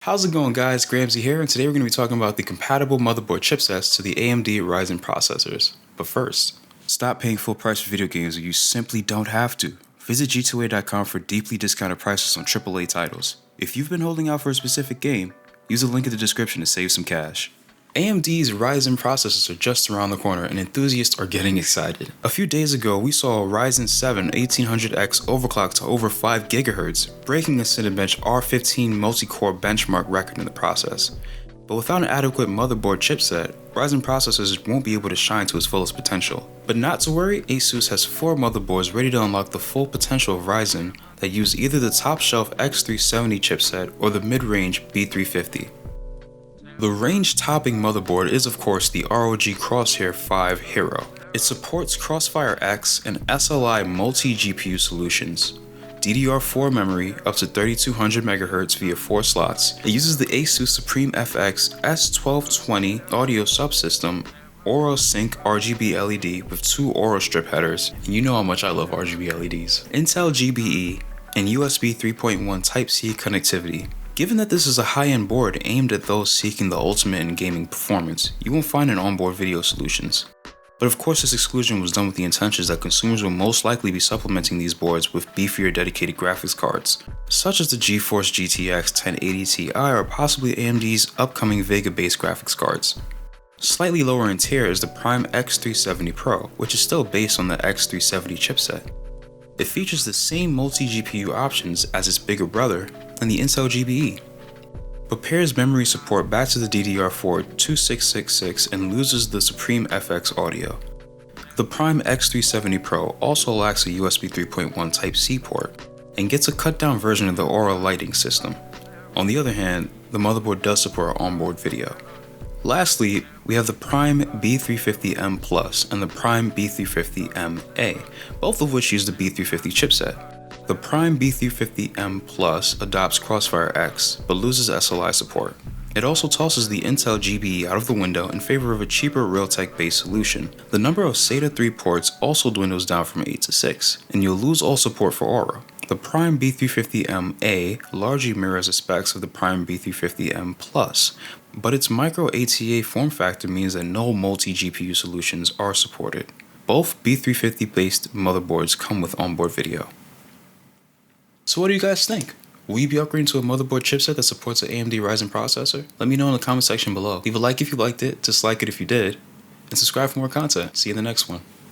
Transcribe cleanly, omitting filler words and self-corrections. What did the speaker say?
How's it going, guys? Gramsy here, and today we're going to be talking about the compatible motherboard chipsets to the AMD Ryzen processors. But first, stop paying full price for video games when you simply don't have to. Visit G2A.com for deeply discounted prices on AAA titles. If you've been holding out for a specific game, use the link in the description to save some cash. AMD's Ryzen processors are just around the corner and enthusiasts are getting excited. A few days ago, we saw a Ryzen 7 1800X overclocked to over 5 GHz, breaking a Cinebench R15 multi-core benchmark record in the process. But without an adequate motherboard chipset, Ryzen processors won't be able to shine to its fullest potential. But not to worry, Asus has 4 motherboards ready to unlock the full potential of Ryzen that use either the top-shelf X370 chipset or the mid-range B350. The range-topping motherboard is of course the ROG Crosshair V Hero. It supports Crossfire X and SLI multi-GPU solutions, DDR4 memory up to 3200 MHz via 4 slots. It uses the Asus Supreme FX S1220 audio subsystem, AURA Sync RGB LED with 2 AURA strip headers, and you know how much I love RGB LEDs, Intel GBE, and USB 3.1 Type-C connectivity. Given that this is a high-end board aimed at those seeking the ultimate in gaming performance, you won't find it in onboard video solutions. But of course, this exclusion was done with the intentions that consumers will most likely be supplementing these boards with beefier dedicated graphics cards, such as the GeForce GTX 1080 Ti or possibly AMD's upcoming Vega-based graphics cards. Slightly lower in tier is the Prime X370 Pro, which is still based on the X370 chipset. It features the same multi-GPU options as its bigger brother and the Intel GBE, but pairs memory support back to the DDR4 2666 and loses the Supreme FX audio. The Prime X370 Pro also lacks a USB 3.1 Type-C port and gets a cut-down version of the AURA lighting system. On the other hand, the motherboard does support onboard video. Lastly, we have the Prime B350M Plus and the Prime B350MA, both of which use the B350 chipset. The Prime B350M Plus adopts Crossfire X, but loses SLI support. It also tosses the Intel GBE out of the window in favor of a cheaper Realtek-based solution. The number of SATA 3 ports also dwindles down from 8 to 6, and you'll lose all support for AURA. The Prime B350MA largely mirrors the specs of the Prime B350M Plus, but its micro ATA form factor means that no multi-GPU solutions are supported. Both B350-based motherboards come with onboard video. So what do you guys think? Will you be upgrading to a motherboard chipset that supports an AMD Ryzen processor? Let me know in the comment section below. Leave a like if you liked it, dislike it if you did, and subscribe for more content. See you in the next one.